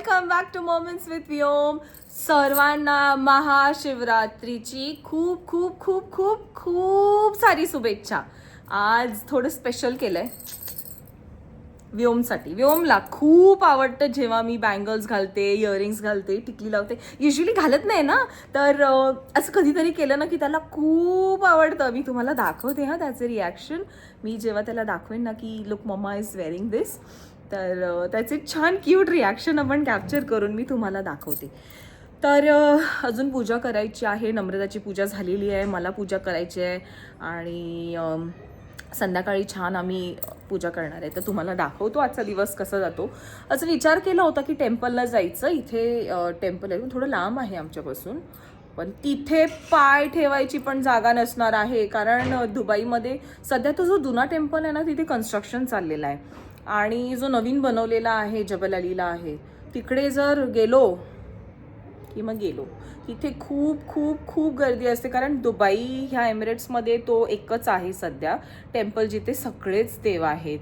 Welcome back to moments with Vyom. सर्वांना महाशिवरात्रीची खूप खूप खूप खूप खूप सारी शुभेच्छा. आज थोडं स्पेशल केलंय व्योमसाठी. व्योमला खूप आवडतं जेव्हा मी बँगल्स घालते, इयरिंग्स घालते, टिकली लावते. युजली घालत नाही ना, तर असं कधीतरी केलं ना की त्याला खूप आवडतं. मी तुम्हाला दाखवते हा त्याचे रिॲक्शन. मी जेव्हा त्याला दाखवेन ना की लुक मम्मा इज वेअरिंग दिस, तर त्याचे छान क्यूट रिॲक्शन आपण कॅप्चर करून मी तुम्हाला दाखवते. तर अजून पूजा करायची आहे. नम्रताची पूजा झालेली आहे, मला पूजा करायची आहे आणि संध्याकाळी छान आम्ही पूजा करणार आहे. तर तुम्हाला दाखवतो आजचा दिवस कसा जातो. असं विचार केला होता की टेम्पलला जायचं. इथे टेम्पल आहे, थोडं लांब आहे आमच्यापासून, पण तिथे पाय ठेवायची पण जागा नसणार आहे. कारण दुबईमध्ये सध्या तो जो जुना टेम्पल आहे ना, तिथे कन्स्ट्रक्शन चाललेलं आहे आणि जो नवीन बनवलेला आहे जबल अलीला आहे, तिकडे जर गेलो की मग गेलो. तिथे खूप खूप खूप गर्दी असते. कारण दुबई ह्या एमिरेट्समध्ये तो एकच आहे सध्या टेम्पल जिथे सगळेच देव आहेत.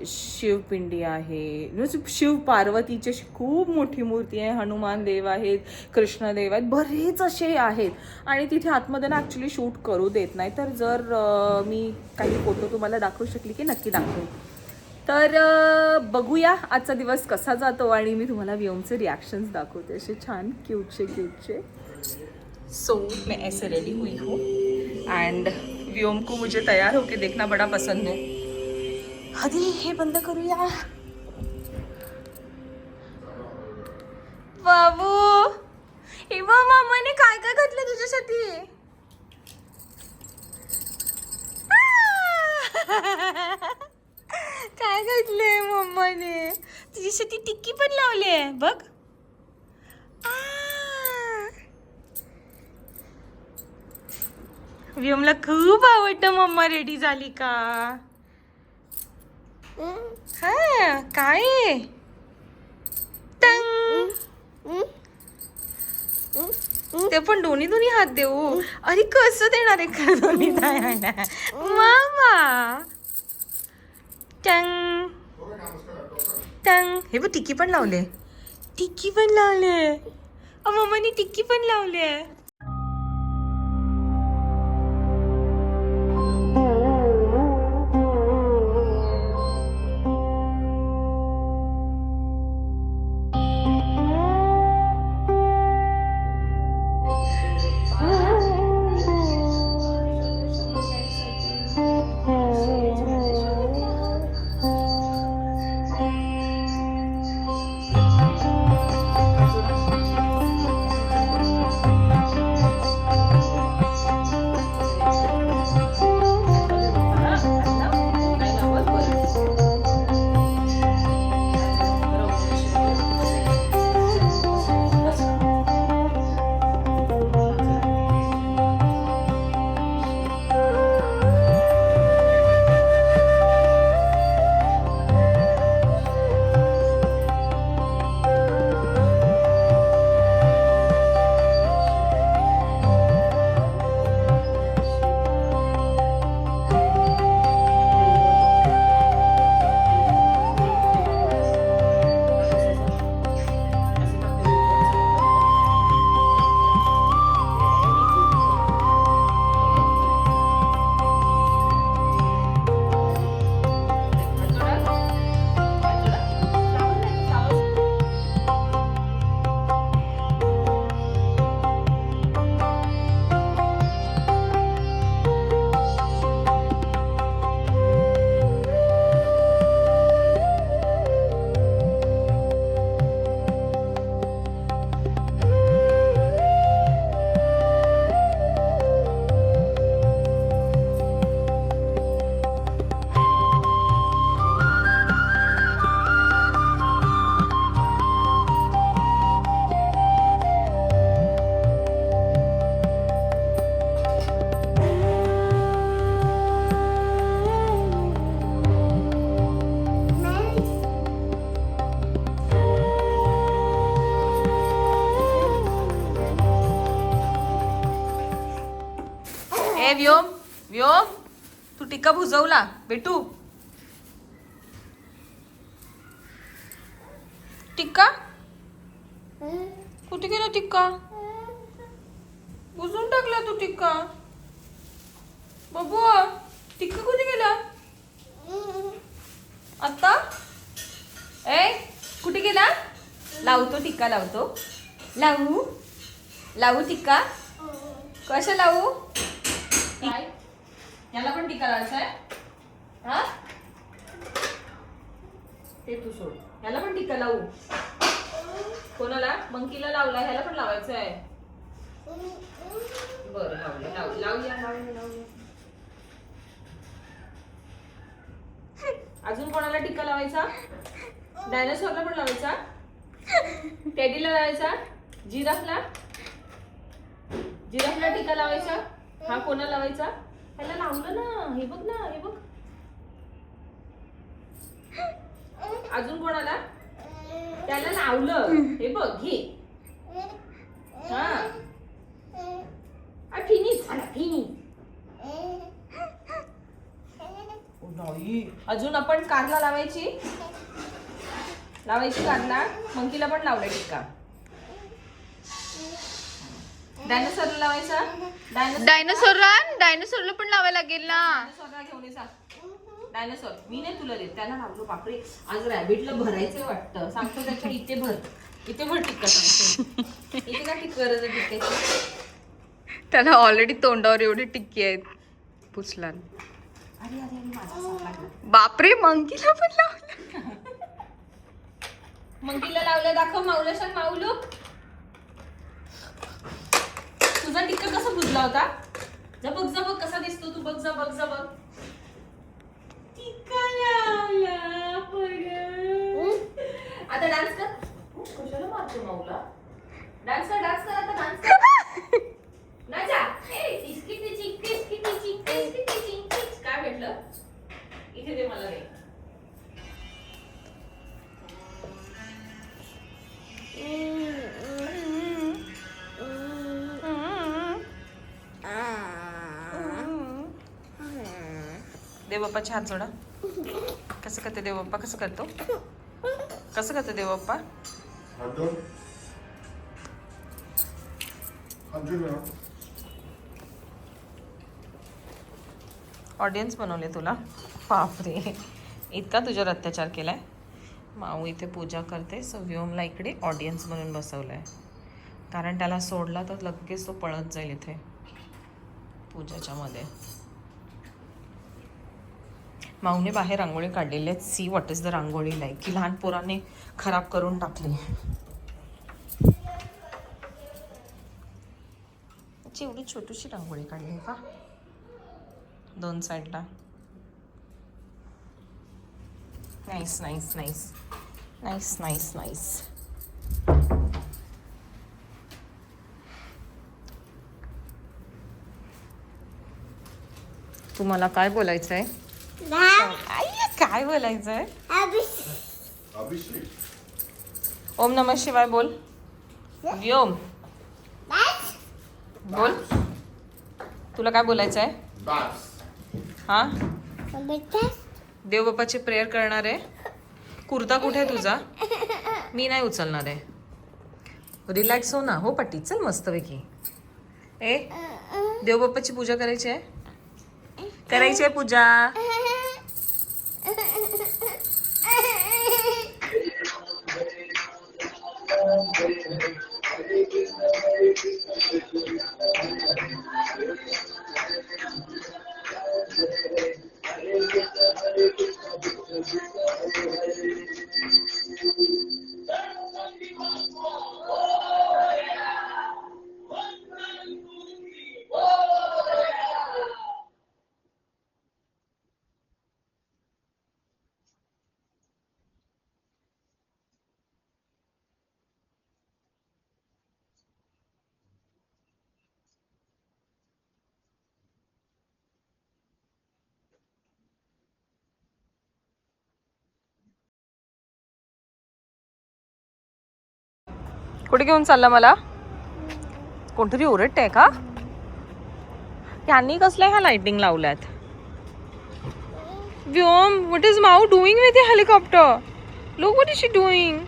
शिवपिंडी आहे, म्हणजे शिव पार्वतीची खूप मोठी मूर्ती आहे, हनुमान देव आहेत, कृष्णदेव आहेत, बरेच असे आहेत. आणि तिथे आतमध्ये ना ॲक्च्युली शूट करू देत नाही. तर जर मी काही फोटो तुम्हाला दाखवू शकली की नक्की दाखवेन. तर बघूया आजचा दिवस कसा जातो आणि मी तुम्हाला व्योमचे रिएक्शंस दाखवते, असे छान क्यूटचे. सो मैं ऐसे रेडी हुई हूँ एंड व्योम को मुझे तैयार होके देखना बड़ा पसंद है. हदी हे बंद करूया. बाबू हे बघ, मामाने काय काय घातलं तुझ्यासाठी. काय घातले मम्माने तुझ्यासाठी. टिक्की पण लावली आहे बघ. व्योमला खूप आवडतं मम्मा रेडी झाली का. हा काय टंग. ते पण दोन्ही हात देऊ. अरे कसं देणार आहे का दोन्ही पायाने मामा. टंग टंग. हे बघ टिक्की पण लावले. मम्माने टिक्की पण लावले. ए व्योम, व्योम तू टिक्का भुजवला बेटू. टिक्का कुठे गेला टिक्का? पुसून टाकला तू टिक्का. बाबू टिक्का कुठे गेला आता? ए कुठे गेला? लावतो टिक्का, लावतो. लावू लावू टिक्का. कसं लावू? काय याला पण टिक्का लावायचा आहे? हा ते तू सोड. याला पण टिक्का लावू. कोणाला? मंकीला लावला. ह्याला पण लावायचं आहे. बरं लावलं. लावूया. अजून कोणाला टिक्का लावायचा? डायनासोरला पण लावायचा? टेडीला लावायचा? जिराफला टिक्का लावायचा? हा कोणाला लावायचा? ह्याला लावलं ना. हे बघ ना, हे बघ. अजून कोणाला? त्याला लावलं. हे बघ घे. हा फिनिश झाला. अजून आपण कारला लावायची कारला. मंकीला पण लावलं टिक्का. डायनासोरला लावायचा? डायनासोरला पण लावायला लागेल ना. डायनासोरला घेऊन ये. डायनासोर मी नाही तुला देत. त्याला लावलो. बापरे आज रॅबिटला भरायचं वाटतं. सांगतो त्याच्या इथे भर टिक्का. सांगतो इथे का टिक्कायची? त्याला ऑलरेडी तोंडावर एवढी टिक्की आहेत. पुसला. अरे माझा लागला. बापरे मंकीला पण लावलं. मंकीला लावलं. दाखव माऊला. सांग माऊलू तुझा टिक्का कसा बुजला होता? जा बघ कसा दिसतो. तू बघ जा. टिक्का लावला परत. आता डान्स कर. कशाला मारतो माऊला? डान्स कर आता. डान्स कर. नाचा. काय भेटलं? इथे दे मला. दे. देवबाप्पाचे हात जोडा. कसं करते देवबाप्पा? कसं करतो देवबाप्पा? ऑडियन्स बनवले तुला. बापरे इतका तुझ्यावर अत्याचार केलाय. माऊ इथे पूजा करते. सो व्योमला इकडे ऑडियन्स म्हणून बसवलंय. कारण त्याला सोडला तर लगेच तो पळत जाईल इथे पूजाच्या मध्ये. माऊने बाहेर रांगोळी काढलेली आहे. See what is the rangoli like. की लहान पोराने खराब करून टाकली. एवढी छोटीशी रांगोळी काढली आहे का 2 साईडला. नाईस. तुम्हाला काय बोलायचंय? काय बोलायचंय? ओम नमः शिवाय बोल. व्योम बोल. तुला काय बोलायचंय? हा देवबाप्पाची प्रेयर करणार आहे. कुर्ता कुठे आहे तुझा? मी नाही उचलणार आहे. रिलॅक्स हो ना. हो पट्टी चल मस्तपैकी. देवबाप्पाची पूजा करायची आहे. पूजा. कुठे घेऊन चालला मला? कोणतरी ओरडतंय का? यांनी कसल्या ह्या लाइटिंग लावल्यात? Vyom, what is Mau doing with the helicopter? Look what is she doing?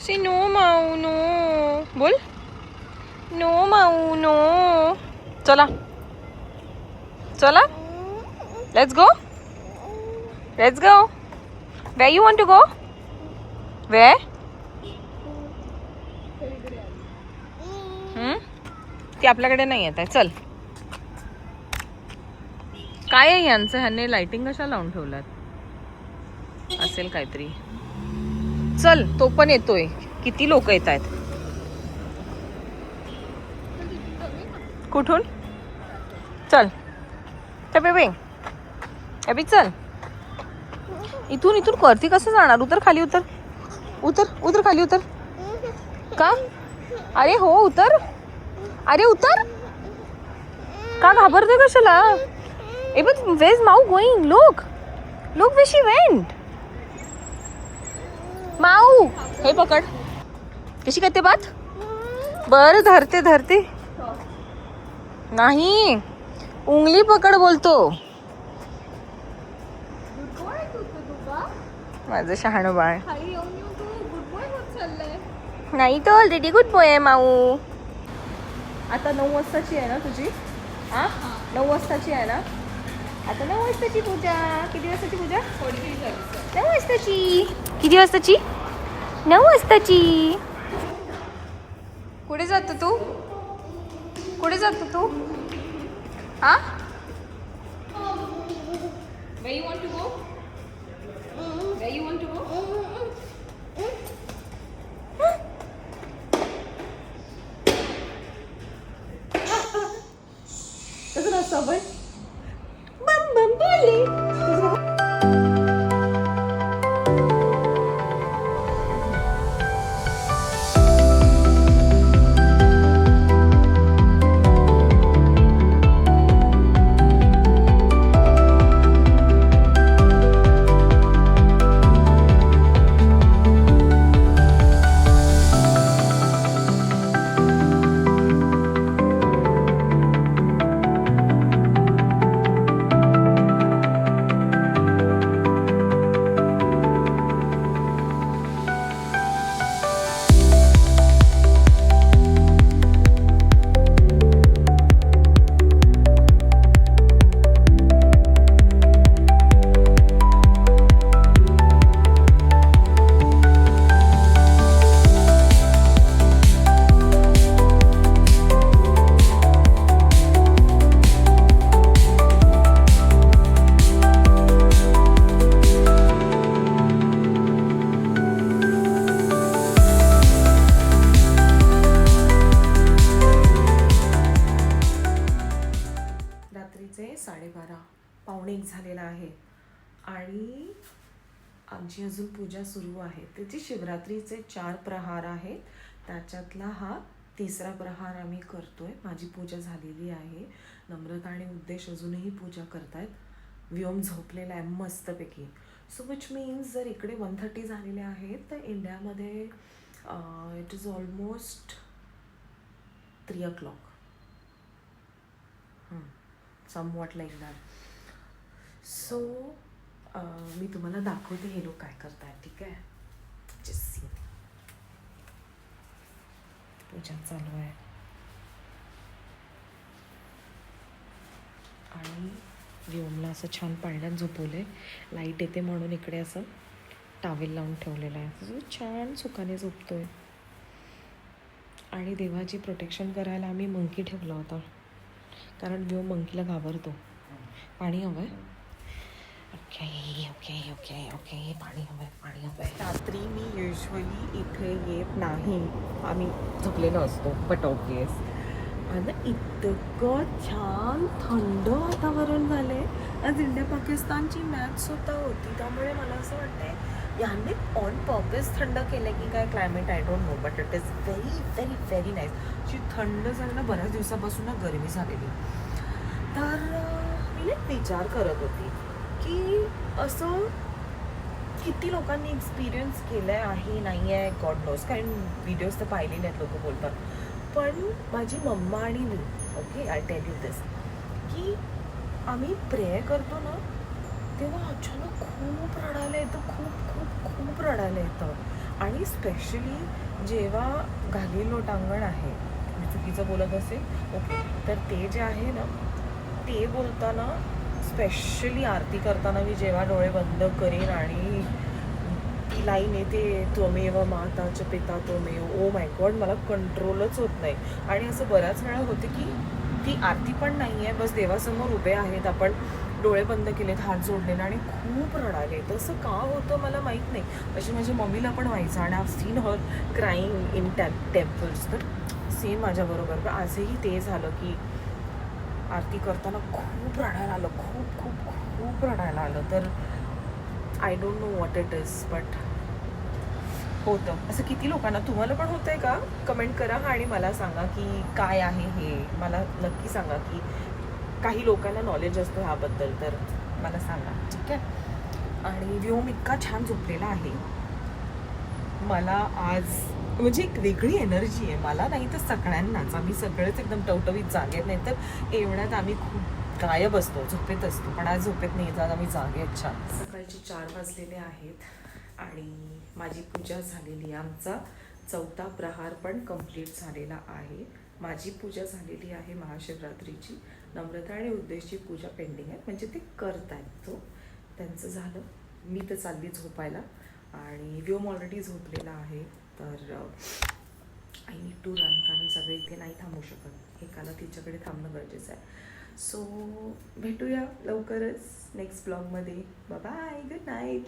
Say no Mau no बोल नो माऊ नो चला चला let's go where you want to go वे ती आपल्याकडे नाही येत आहे चल काय आहे यांचं ह्यांनी लाइटिंग कशा लावून ठेवल्यात असेल काहीतरी चल तो पण येतोय किती लोक येत आहेत कुठून चल बेबी अभि चल इथून वरती कसं जाणार उतर खाली उतर उतर उतर खाली उतर का अरे हो उतर अरे उतर का घाबरते कशाला ए but where is Mau going look where she went Mau हे पकड कशी करते बात बर धरते नाही उंगली पकड बोलतो माझं शहाणं बाळ नाही तो ऑलरेडी गुड बॉय आहे माऊ आता 9 वाजताची आहे ना तुझी? हा 9 वाजताची आहे ना? आता 9 वाजताची पूजा. किती वाजताची पूजा? 9 वाजताची. किती वाजताची? 9 वाजताची. कुठे जातो तू कुठे जातो तू हा Where you want to go? Where you want to go? कसं नसतं आपण बम बम बोले. रात्रीचे 12:30 पावणे 1 झालेला आहे आणि आमची अजून पूजा सुरू आहे. त्याची शिवरात्रीचे 4 प्रहार आहेत, त्याच्यातला हा 3रा प्रहार आम्ही करतोय. माझी पूजा झालेली आहे. नम्रता आणि उद्देश अजूनही पूजा करतायत. व्योम झोपलेला आहे मस्तपैकी. सो विच मीन्स जर इकडे 1:30 झालेले आहेत तर इंडियामध्ये it is almost 3 o'clock. Somewhat like that. So मी तुम्हाला दाखवते हे लोक काय करतायत. ठीक आहे, जस्ट सी. पूजा चालू आहे आणि व्योमला असं छान पाळण्यात झोपवलंय. लाईट येते म्हणून इकडे असं टावेल लावून ठेवलेलं आहे. असं छान सुखाने झोपतोय. आणि देवाची प्रोटेक्शन करायला आम्ही मंकी ठेवला होता, कारण व्योम मंकीला घाबरतो. पाणी हवं आहे? ओके ओके ओके ओके पाणी हवं आहे. रात्री मी युजली इथे येत नाही, आम्ही झोपलेलो असतो. बट ऑब्वियस आता इतकं छान थंड वातावरण झालं आहे. आज इंडिया पाकिस्तानची मॅच सुद्धा होती, त्यामुळे मला असं वाटतंय यांनी ऑन पर्पज थंड केलं की काय climate, I don't know, but it is very very very nice. अशी थंड झालं, बऱ्याच दिवसापासून गरमी झालेली. तर मी विचार करत होती की असं किती लोकांनी एक्सपिरियन्स केलं आहे नाही आहे, गॉड नोस, कारण व्हिडिओज तर पाहिलेले आहेत लोक बोलतात. पण माझी मम्मा आणि मी, ओके आय टेल यू दिस, की आम्ही प्रेयर करतो ना तेव्हा अचानक खूप रडायला येतं, खूप खूप खूप रडायला येतं. आणि स्पेशली जेव्हा घाली लोटांगण आहे, मी चुकीचं बोलत असेल ओके, तर ते जे आहे ना ते बोलताना स्पेशली आरती करताना मी जेव्हा डोळे बंद करेन आणि ती लाईन येते त्वमेव माता च पिता त्वमेव, ओ माय गॉड, मला कंट्रोलच होत नाही. आणि असं बऱ्याच वेळा होते की ती आरती पण नाही आहे, बस देवासमोर उभे आहेत, आपण डोळे बंद केलेत, हात जोडलेले आणि खूप रडाले. तसं का होतं मला माहीत नाही. अशी माझ्या मम्मीला पण व्हायचं आणि I seen her crying in temples. तर सेम माझ्याबरोबर. पण आजही ते झालं की आरती करताना खूप रडायला आलं, खूप खूप खूप रडायला आलं. तर I don't know what it is, but होतं. असं किती लोकांना, तुम्हाला पण होतंय का? कमेंट करा आणि मला सांगा की काय आहे हे. मला नक्की सांगा की काही लोकांना नॉलेज असतं ह्याबद्दल, तर मला सांगा, ठीक आहे. आणि व्योम इतका छान झोपलेला आहे. मला आज म्हणजे एक वेगळी एनर्जी आहे, मला नाही तर सगळ्यांनाच. आम्ही सगळेच एकदम टवटवीत जागेत, नाही तर एवढ्यात आम्ही खूप गायब असतो, झोपेत असतो. पण आज झोपेत नाही, आज आम्ही जागेत छान. सकाळचे 4 वाजलेले आहेत आणि माझी पूजा झालेली आहे. आमचा 4था प्रहार पण कंप्लीट झालेला आहे. माझी पूजा झालेली आहे महाशिवरात्रीची. नम्रता आणि उद्देशची पूजा पेंडिंग आहे, म्हणजे ते करत आहेत. तो त्यांचं झालं, मी तर चालली झोपायला आणि व्योम ऑलरेडी झोपलेला आहे. तर आय नीड टू रन, कारण सगळे इथे नाही थांबू शकत, एकाला तिच्याकडे थांबणं गरजेचं आहे. सो भेटूया लवकरच नेक्स्ट ब्लॉगमध्ये. Bye, good night.